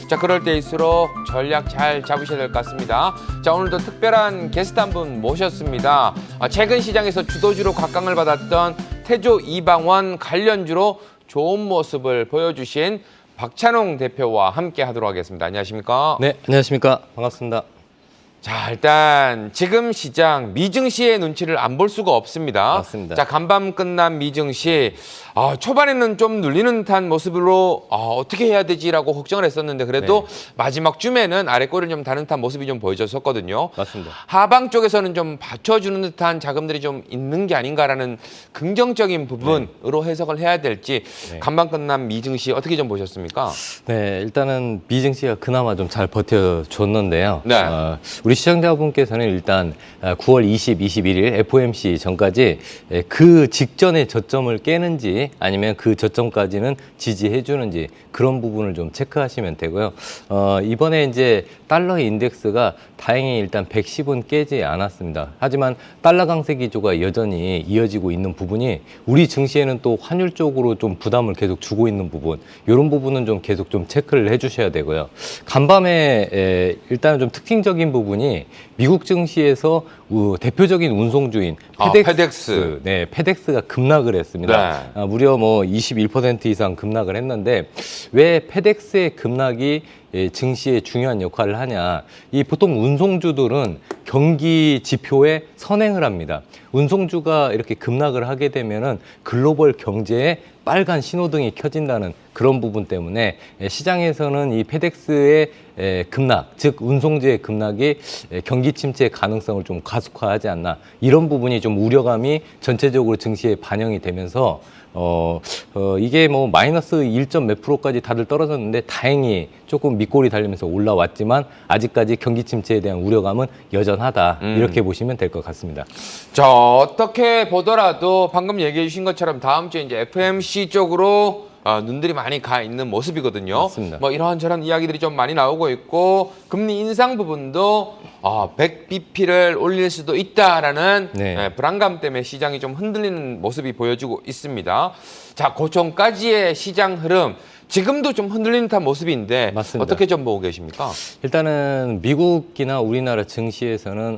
자, 그럴 때일수록 전략 잘 잡으셔야 될 것 같습니다. 자, 오늘도 특별한 게스트 한 분 모셨습니다. 최근 시장에서 주도주로 각광을 받았던 태조 이방원 관련주로 좋은 모습을 보여주신 박찬홍 대표와 함께 하도록 하겠습니다. 안녕하십니까? 네, 안녕하십니까. 반갑습니다. 자, 일단 지금 시장 미증시의 눈치를 안 볼 수가 없습니다. 맞습니다. 자, 간밤 끝난 미증시 초반에는 좀 눌리는 듯한 모습으로 어떻게 해야 되지라고 걱정을 했었는데 그래도 마지막 줌에는 아래 꼬리를 좀 다는 듯한 모습이 좀 보여졌었거든요. 맞습니다. 하방 쪽에서는 좀 받쳐주는 듯한 자금들이 좀 있는 게 아닌가라는 긍정적인 부분으로 해석을 해야 될지 간밤 끝난 미증시 어떻게 좀 보셨습니까? 네, 일단은 미증시가 그나마 좀 잘 버텨줬는데요. 네. 우리 시청자분께서는 일단 9월 20, 21일 FOMC 전까지 그 직전에 저점을 깨는지 아니면 그 저점까지는 지지해 주는지 그런 부분을 좀 체크하시면 되고요. 이번에 이제 달러 인덱스가 다행히 일단 110은 깨지 않았습니다. 하지만 달러 강세 기조가 여전히 이어지고 있는 부분이 우리 증시에는 또 환율 쪽으로 좀 부담을 계속 주고 있는 부분, 이런 부분은 좀 계속 좀 체크를 해 주셔야 되고요. 간밤에 일단은 좀 특징적인 부분이 미국 증시에서 대표적인 운송주인 페덱스. 네, 페덱스가 급락을 했습니다. 네. 무려 뭐 21% 이상 급락을 했는데 왜 페덱스의 급락이 증시에 중요한 역할을 하냐. 이 보통 운송주들은 경기 지표에 선행을 합니다. 운송주가 이렇게 급락을 하게 되면은 글로벌 경제에 빨간 신호등이 켜진다는 그런 부분 때문에 시장에서는 이 페덱스의 급락, 즉 운송주의 급락이 경기 침체 가능성을 좀 가속화하지 않나, 이런 부분이 좀 우려감이 전체적으로 증시에 반영이 되면서 이게 뭐 마이너스 1. 몇 프로까지 다들 떨어졌는데 다행히 조금 밑골이 달리면서 올라왔지만 아직까지 경기 침체에 대한 우려감은 여전하다, 이렇게 보시면 될 것 같습니다. 자, 어떻게 보더라도 방금 얘기해 주신 것처럼 다음 주에 이제 FMC 쪽으로 눈들이 많이 가 있는 모습이거든요. 맞습니다. 뭐 이러한저런 이야기들이 좀 많이 나오고 있고 금리 인상 부분도 100bp를 올릴 수도 있다라는 불안감 때문에 시장이 좀 흔들리는 모습이 보여지고 있습니다. 자, 고점까지의 시장 흐름 지금도 좀 흔들리는 듯한 모습인데 맞습니다. 어떻게 좀 보고 계십니까? 일단은 미국이나 우리나라 증시에서는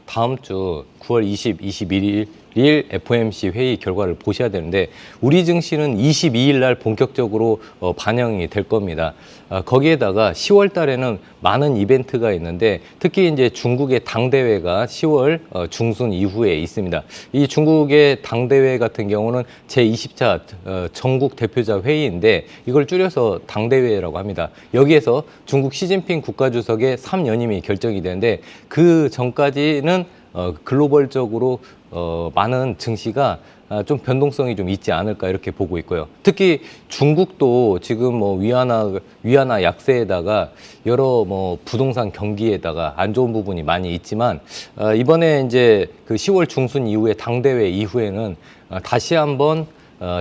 다음 주 9월 20, 21일 FOMC 회의 결과를 보셔야 되는데 우리 증시는 22일 날 본격적으로 반영이 될 겁니다. 거기에다가 10월 달에는 많은 이벤트가 있는데 특히 이제 중국의 당대회가 10월 중순 이후에 있습니다. 이 중국의 당대회 같은 경우는 제20차 전국 대표자 회의인데 이걸 줄여서 당대회라고 합니다. 여기에서 중국 시진핑 국가주석의 3연임이 결정이 되는데 그 전까지는 글로벌적으로 많은 증시가 좀 변동성이 좀 있지 않을까 이렇게 보고 있고요. 특히 중국도 지금 뭐 위안화 약세에다가 여러 뭐 부동산 경기에다가 안 좋은 부분이 많이 있지만 이번에 이제 그 10월 중순 이후에 당대회 이후에는 다시 한번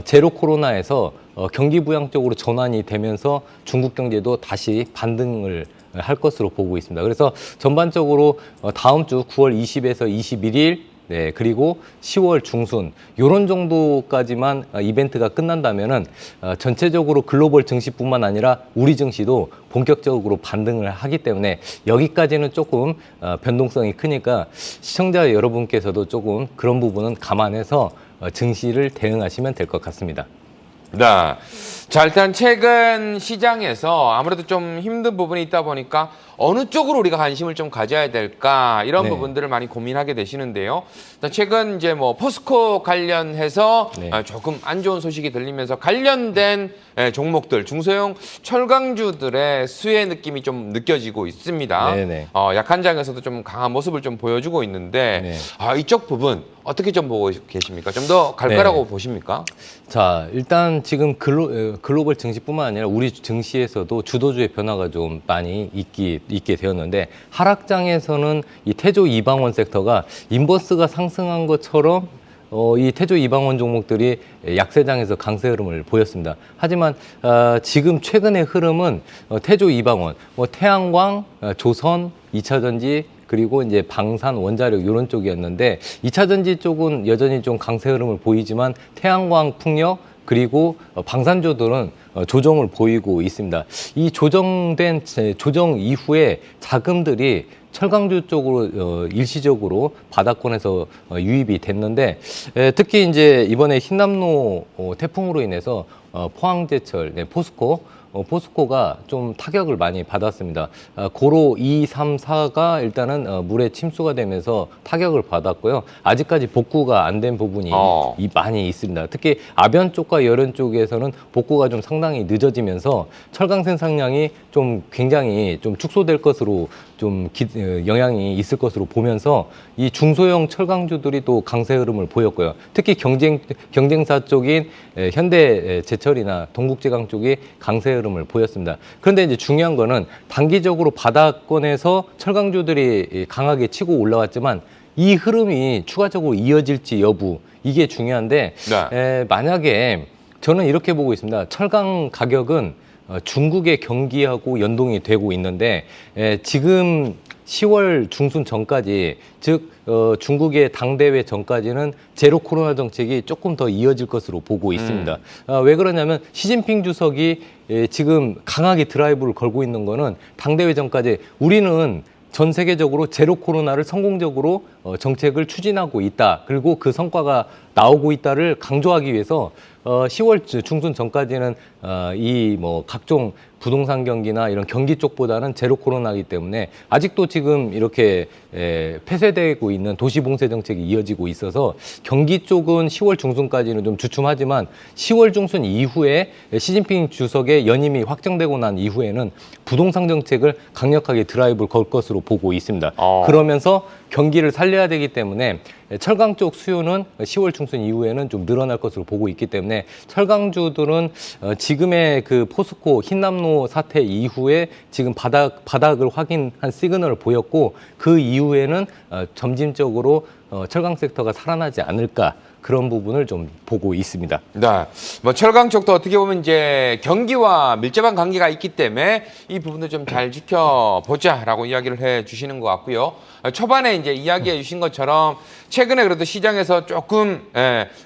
제로 코로나에서 경기 부양 쪽으로 전환이 되면서 중국 경제도 다시 반등을 할 것으로 보고 있습니다. 그래서 전반적으로 다음 주 9월 20에서 21일 그리고 10월 중순 요런 정도까지만 이벤트가 끝난다면은 전체적으로 글로벌 증시뿐만 아니라 우리 증시도 본격적으로 반등을 하기 때문에 여기까지는 조금 변동성이 크니까 시청자 여러분께서도 조금 그런 부분은 감안해서 증시를 대응하시면 될 것 같습니다. 네. 자, 일단 최근 시장에서 아무래도 좀 힘든 부분이 있다 보니까 어느 쪽으로 우리가 관심을 좀 가져야 될까 이런 부분들을 많이 고민하게 되시는데요. 최근 이제 뭐 포스코 관련해서 조금 안 좋은 소식이 들리면서 관련된 종목들, 중소형 철강주들의 수혜 느낌이 좀 느껴지고 있습니다. 약한 장에서도 좀 강한 모습을 좀 보여주고 있는데 이쪽 부분 어떻게 좀 보고 계십니까? 좀 더 갈 거라고 보십니까? 자, 일단 지금 글로벌 증시뿐만 아니라 우리 증시에서도 주도주의 변화가 좀 많이 있게 되었는데 하락장에서는 이 태조 이방원 섹터가 인버스가 상승한 것처럼 이 태조 이방원 종목들이 약세장에서 강세 흐름을 보였습니다. 하지만 지금 최근의 흐름은 태조 이방원, 태양광, 조선, 2차전지 그리고 이제 방산, 원자력 이런 쪽이었는데 2차전지 쪽은 여전히 좀 강세 흐름을 보이지만 태양광, 풍력 그리고 방산주들은 조정을 보이고 있습니다. 이 조정 이후에 자금들이 철강주 쪽으로 일시적으로 바닥권에서 유입이 됐는데, 특히 이제 이번에 흰남노 태풍으로 인해서 포항제철, 포스코가 좀 타격을 많이 받았습니다. 고로 2, 3, 4가 일단은 물에 침수가 되면서 타격을 받았고요. 아직까지 복구가 안 된 부분이 많이 있습니다. 특히 아변 쪽과 열연 쪽에서는 복구가 좀 상당히 늦어지면서 철강 생산량이 좀 굉장히 좀 축소될 것으로 좀 영향이 있을 것으로 보면서 이 중소형 철강주들이 또 강세 흐름을 보였고요. 특히 경쟁사 쪽인 현대제철이나 동국제강 쪽이 강세 흐름을 보였습니다. 그런데 이제 중요한 거는 단기적으로 바닥권에서 철강주들이 강하게 치고 올라왔지만 이 흐름이 추가적으로 이어질지 여부, 이게 중요한데, 만약에 저는 이렇게 보고 있습니다. 철강 가격은 중국의 경기하고 연동이 되고 있는데, 지금 10월 중순 전까지, 즉 중국의 당대회 전까지는 제로 코로나 정책이 조금 더 이어질 것으로 보고 있습니다. 왜 그러냐면 시진핑 주석이 지금 강하게 드라이브를 걸고 있는 거는 당대회 전까지 우리는 전 세계적으로 제로 코로나를 성공적으로 정책을 추진하고 있다. 그리고 그 성과가 나오고 있다를 강조하기 위해서 10월 중순 전까지는 이 뭐 각종 부동산 경기나 이런 경기 쪽보다는 제로 코로나이기 때문에 아직도 지금 이렇게 폐쇄되고 있는 도시 봉쇄 정책이 이어지고 있어서 경기 쪽은 10월 중순까지는 좀 주춤하지만 10월 중순 이후에 시진핑 주석의 연임이 확정되고 난 이후에는 부동산 정책을 강력하게 드라이브를 걸 것으로 보고 있습니다. 그러면서 경기를 살려야 되기 때문에 철강 쪽 수요는 10월 중순 이후에는 좀 늘어날 것으로 보고 있기 때문에 철강주들은 지금의 그 포스코 흰남노 사태 이후에 지금 바닥을 확인한 시그널을 보였고, 그 이후에는 점진적으로 철강 섹터가 살아나지 않을까, 그런 부분을 좀 보고 있습니다. 네, 뭐 철강 쪽도 어떻게 보면 이제 경기와 밀접한 관계가 있기 때문에 이 부분도 좀 잘 지켜보자라고 이야기를 해주시는 것 같고요. 초반에 이제 이야기해 주신 것처럼 최근에 그래도 시장에서 조금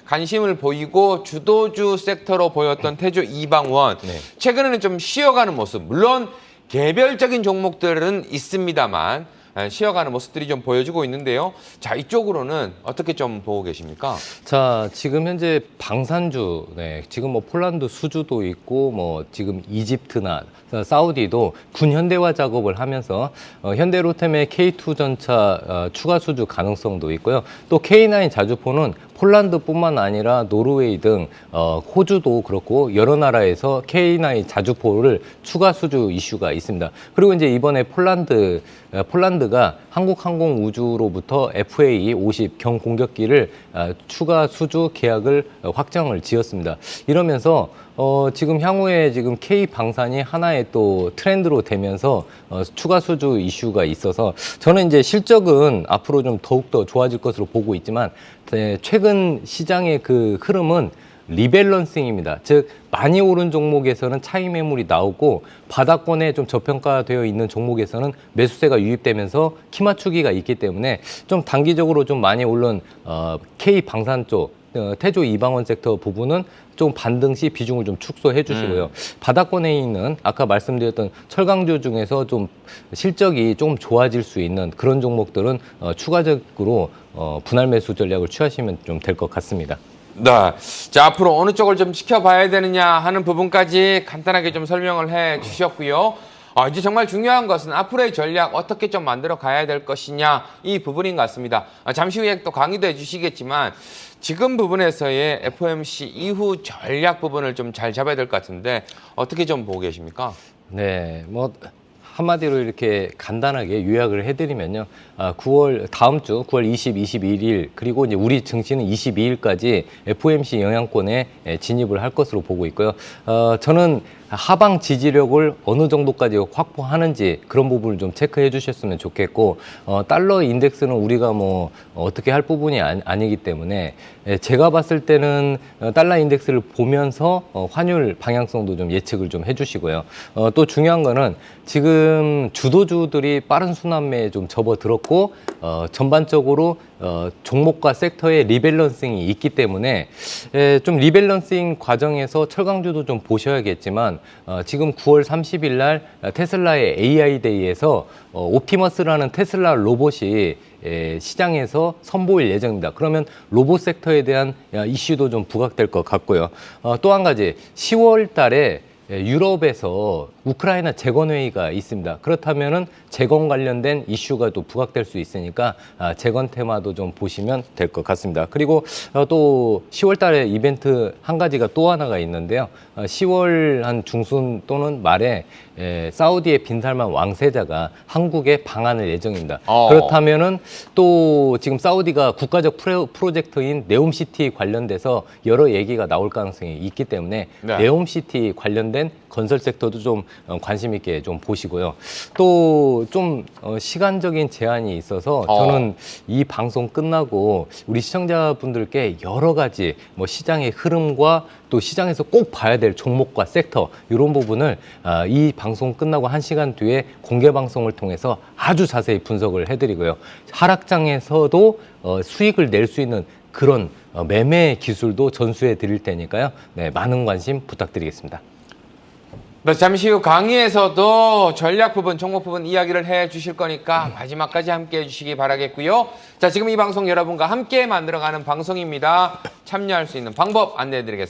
관심을 보이고 주도주 섹터로 보였던 태조 이방원, 최근에는 좀 쉬어가는 모습, 물론 개별적인 종목들은 있습니다만 쉬어가는 모습들이 좀 보여지고 있는데요. 자, 이쪽으로는 어떻게 좀 보고 계십니까? 자, 지금 현재 방산주, 지금 뭐 폴란드 수주도 있고, 뭐 지금 이집트나 사우디도 군현대화 작업을 하면서 현대로템의 K2 전차 추가 수주 가능성도 있고요. 또 K9 자주포는 폴란드뿐만 아니라 노르웨이 등 호주도 그렇고 여러 나라에서 K9 자주포를 추가 수주 이슈가 있습니다. 그리고 이제 이번에 폴란드가 한국항공우주로부터 FA-50 경공격기를 추가 수주 계약을 확정을 지었습니다. 이러면서 지금 향후에 지금 K 방산이 하나의 또 트렌드로 되면서 추가 수주 이슈가 있어서 저는 이제 실적은 앞으로 좀 더욱더 좋아질 것으로 보고 있지만 최근 시장의 그 흐름은 리밸런싱입니다. 즉 많이 오른 종목에서는 차익 매물이 나오고 바닥권에 좀 저평가되어 있는 종목에서는 매수세가 유입되면서 키 맞추기가 있기 때문에 좀 단기적으로 좀 많이 오른 K 방산 쪽 태조 이방원 섹터 부분은 좀 반등 시 비중을 좀 축소해 주시고요. 바닥권에 있는 아까 말씀드렸던 철강주 중에서 좀 실적이 조금 좋아질 수 있는 그런 종목들은 추가적으로 분할 매수 전략을 취하시면 좀 될 것 같습니다. 네. 자, 앞으로 어느 쪽을 좀 지켜봐야 되느냐 하는 부분까지 간단하게 좀 설명을 해 주셨고요. 이제 정말 중요한 것은 앞으로의 전략 어떻게 좀 만들어 가야 될 것이냐, 이 부분인 것 같습니다. 잠시 후에 또 강의도 해주시겠지만 지금 부분에서의 FOMC 이후 전략 부분을 좀 잘 잡아야 될 것 같은데 어떻게 좀 보고 계십니까? 네, 뭐 한마디로 이렇게 간단하게 요약을 해드리면요. 다음 주 9월 20, 21일 그리고 이제 우리 증시는 22일까지 FOMC 영향권에 진입을 할 것으로 보고 있고요. 저는 하방 지지력을 어느 정도까지 확보하는지 그런 부분을 좀 체크해 주셨으면 좋겠고, 달러 인덱스는 우리가 뭐 어떻게 할 부분이 아니기 때문에 제가 봤을 때는 달러 인덱스를 보면서 환율 방향성도 좀 예측을 좀 해주시고요. 또 중요한 거는 지금 주도주들이 빠른 순환매에 좀 접어들었고 전반적으로 종목과 섹터의 리밸런싱이 있기 때문에 좀 리밸런싱 과정에서 철강주도 좀 보셔야겠지만 지금 9월 30일 날 테슬라의 AI 데이에서 옵티머스라는 테슬라 로봇이 시장에서 선보일 예정입니다. 그러면 로봇 섹터에 대한 이슈도 좀 부각될 것 같고요. 또 한 가지 10월 달에 유럽에서 우크라이나 재건회의가 있습니다. 그렇다면은 재건 관련된 이슈가 또 부각될 수 있으니까 재건 테마도 좀 보시면 될 것 같습니다. 그리고 또 10월 달에 이벤트 한 가지가 또 하나가 있는데요. 10월 한 중순 또는 말에 사우디의 빈살만 왕세자가 한국에 방한을 예정입니다. 그렇다면은 또 지금 사우디가 국가적 프로젝트인 네옴시티 관련돼서 여러 얘기가 나올 가능성이 있기 때문에 네. 네옴시티 관련된 건설 섹터도 좀 관심 있게 좀 보시고요. 또 좀 시간적인 제한이 있어서 저는 이 방송 끝나고 우리 시청자분들께 여러 가지 뭐 시장의 흐름과 또 시장에서 꼭 봐야 될 종목과 섹터 이런 부분을 이 방송 끝나고 1시간 뒤에 공개 방송을 통해서 아주 자세히 분석을 해드리고요. 하락장에서도 수익을 낼 수 있는 그런 매매 기술도 전수해 드릴 테니까요. 네, 많은 관심 부탁드리겠습니다. 네, 잠시 후 강의에서도 전략 부분, 종목 부분 이야기를 해 주실 거니까 마지막까지 함께 해 주시기 바라겠고요. 자, 지금 이 방송 여러분과 함께 만들어가는 방송입니다. 참여할 수 있는 방법 안내해 드리겠습니다.